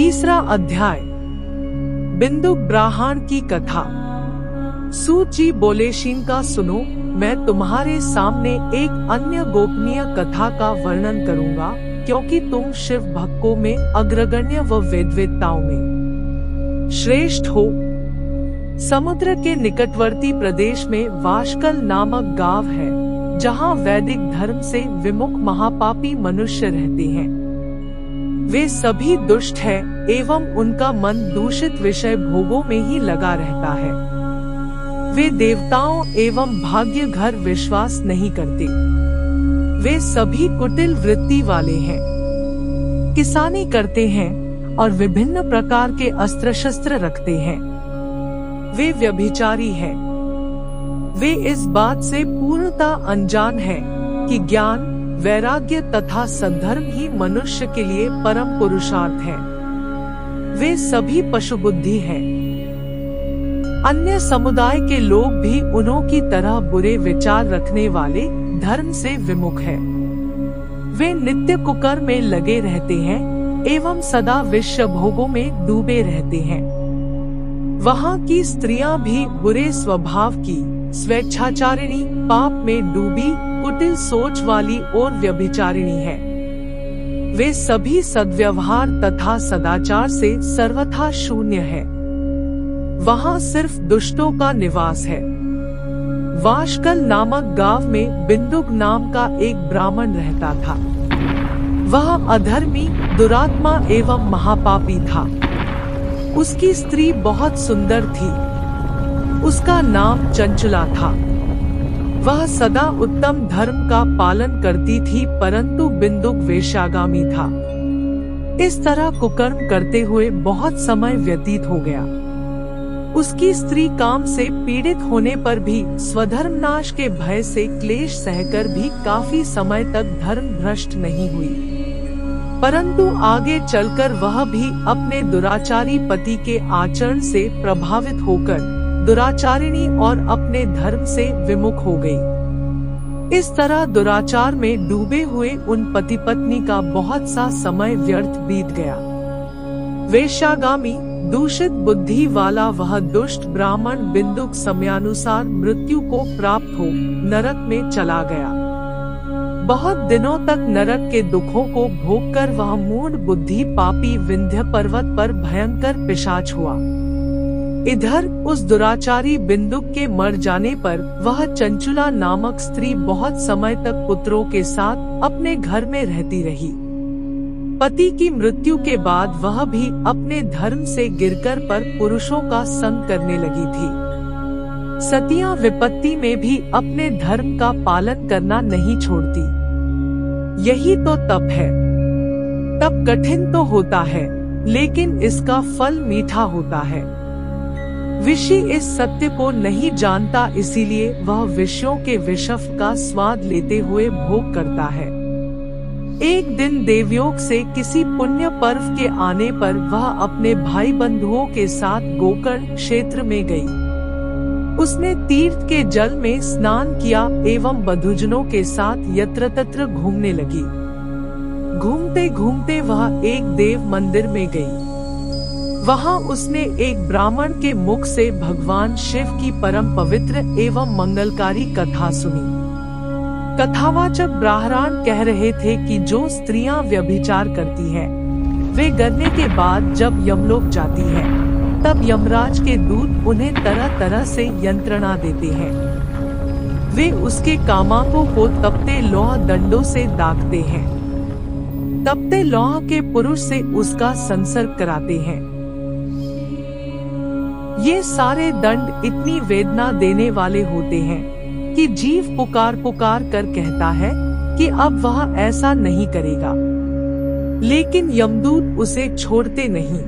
तीसरा अध्याय। बिंदुक ब्राह्मण की कथा। सूत जी बोले, शिनका सुनो, मैं तुम्हारे सामने एक अन्य गोपनीय कथा का वर्णन करूंगा, क्योंकि तुम शिव भक्तों में अग्रगण्य व वेदवेत्ताओं में श्रेष्ठ हो। समुद्र के निकटवर्ती प्रदेश में वाशकल नामक गांव है, जहां वैदिक धर्म से विमुख महापापी मनुष्य रहते हैं। वे सभी दुष्ट हैं एवं उनका मन दूषित विषय भोगों में ही लगा रहता है। वे देवताओं एवं भाग्य घर विश्वास नहीं करते। वे सभी कुटिल वृत्ति वाले हैं, किसानी करते हैं और विभिन्न प्रकार के अस्त्र शस्त्र रखते हैं। वे व्यभिचारी हैं। वे इस बात से पूर्णतः अनजान हैं कि ज्ञान, वैराग्य तथा सद्धर्म ही मनुष्य के लिए परम पुरुषार्थ है। वे सभी पशु बुद्धि हैं। अन्य समुदाय के लोग भी उन्हों की तरह बुरे विचार रखने वाले धर्म से विमुख हैं। वे नित्य कुकर्म में लगे रहते हैं एवं सदा विषय भोगों में डूबे रहते हैं। वहाँ की स्त्रियां भी बुरे स्वभाव की, स्वेच्छाचारिणी, पाप में डूबी, कुटिल सोच वाली और व्यभिचारिणी है। वे सभी सद्व्यवहार तथा सदाचार से सर्वथा शून्य है। वहाँ सिर्फ दुष्टों का निवास है। वाशकल नामक गांव में बिंदुक नाम का एक ब्राह्मण रहता था। वह अधर्मी, दुरात्मा एवं महापापी था। उसकी स्त्री बहुत सुंदर थी। उसका नाम चंचला था। वह सदा उत्तम धर्म का पालन करती थी, परंतु बिंदुक वेश्यागामी था। इस तरह कुकर्म करते हुए बहुत समय व्यतीत हो गया। उसकी स्त्री काम से पीड़ित होने पर भी स्वधर्म नाश के भय से क्लेश सहकर भी काफी समय तक धर्म भ्रष्ट नहीं हुई, परंतु आगे चलकर वह भी अपने दुराचारी पति के आचरण से प्रभावित होकर दुराचारिणी और अपने धर्म से विमुख हो गई। इस तरह दुराचार में डूबे हुए उन पति पत्नी का बहुत सा समय व्यर्थ बीत गया। वेश्यागामी, दूषित बुद्धि वाला वह दुष्ट ब्राह्मण बिंदुक समयानुसार मृत्यु को प्राप्त हो नरक में चला गया। बहुत दिनों तक नरक के दुखों को भोगकर वह मूढ़ बुद्धि पापी विंध्य पर्वत पर भयंकर पिशाच हुआ। इधर उस दुराचारी बिंदुक के मर जाने पर वह चंचुला नामक स्त्री बहुत समय तक पुत्रों के साथ अपने घर में रहती रही। पति की मृत्यु के बाद वह भी अपने धर्म से गिरकर पर पुरुषों का संग करने लगी थी। सतियां विपत्ति में भी अपने धर्म का पालन करना नहीं छोड़ती। यही तो तप है। तप कठिन तो होता है, लेकिन इसका फल मीठा होता है। ऋषि इस सत्य को नहीं जानता, इसीलिए वह विषयों के विषफ का स्वाद लेते हुए भोग करता है। एक दिन देवयोग से किसी पुण्य पर्व के आने पर वह अपने भाई बंधुओं के साथ गोकर्ण क्षेत्र में गई। उसने तीर्थ के जल में स्नान किया एवं बंधुजनों के साथ यत्र तत्र घूमने लगी। घूमते घूमते वह एक देव मंदिर में गई। वहां उसने एक ब्राह्मण के मुख से भगवान शिव की परम पवित्र एवं मंगलकारी कथा सुनी। कथावाचक ब्राह्मण कह रहे थे कि जो स्त्रियां व्यभिचार करती हैं, वे गरने के बाद जब यमलोक जाती हैं, तब यमराज के दूत उन्हें तरह तरह से यंत्रणा देते हैं। वे उसके कामाकों को तपते लौह दंडों से दागते हैं। तपते लौह के पुरुष से उसका संसर्ग कराते हैं। ये सारे दंड इतनी वेदना देने वाले होते हैं कि जीव पुकार पुकार कर कहता है कि अब वह ऐसा नहीं करेगा, लेकिन यमदूत उसे छोड़ते नहीं।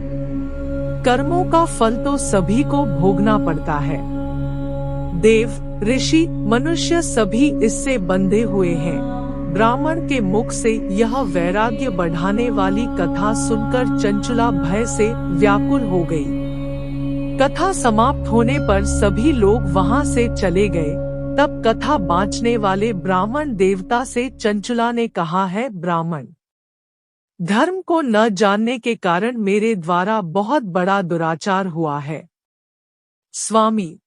कर्मों का फल तो सभी को भोगना पड़ता है। देव, ऋषि, मनुष्य सभी इससे बंधे हुए हैं। ब्राह्मण के मुख से यह वैराग्य बढ़ाने वाली कथा सुनकर चंचुला भय से व्याकुल हो गई। कथा समाप्त होने पर सभी लोग वहां से चले गए। तब कथा बाँचने वाले ब्राह्मण देवता से चंचुला ने कहा है, ब्राह्मण धर्म को न जानने के कारण मेरे द्वारा बहुत बड़ा दुराचार हुआ है। स्वामी,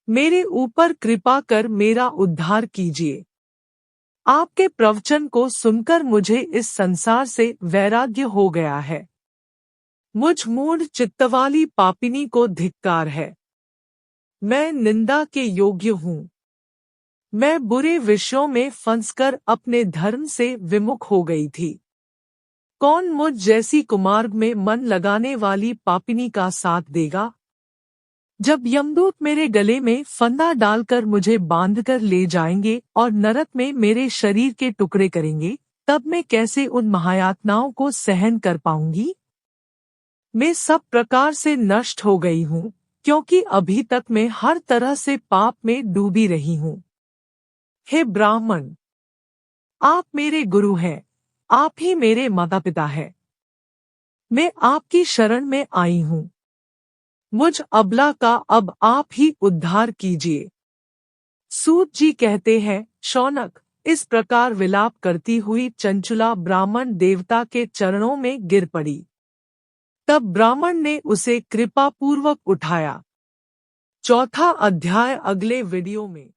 मेरे ऊपर कृपा कर मेरा उद्धार कीजिए। आपके प्रवचन को सुनकर मुझे इस संसार से वैराग्य हो गया है। मुझ मूढ़ चित्तवाली पापिनी को धिक्कार है। मैं निंदा के योग्य हूँ। मैं बुरे विषयों में फंसकर अपने धर्म से विमुख हो गई थी। कौन मुझ जैसी कुमार्ग में मन लगाने वाली पापिनी का साथ देगा? जब यमदूत मेरे गले में फंदा डालकर मुझे बांधकर ले जाएंगे और नरक में मेरे शरीर के टुकड़े करेंगे, तब मैं कैसे उन महायातनाओं को सहन कर पाऊंगी? मैं सब प्रकार से नष्ट हो गई हूँ, क्योंकि अभी तक मैं हर तरह से पाप में डूबी रही हूँ। हे ब्राह्मण, आप मेरे गुरु हैं, आप ही मेरे माता पिता हैं। मैं आपकी शरण में आई हूँ। मुझ अबला का अब आप ही उद्धार कीजिए। सूत जी कहते हैं, शौनक, इस प्रकार विलाप करती हुई चंचुला ब्राह्मण देवता के चरणों में गिर पड़ी। तब ब्राह्मण ने उसे कृपापूर्वक उठाया। चौथा अध्याय अगले वीडियो में।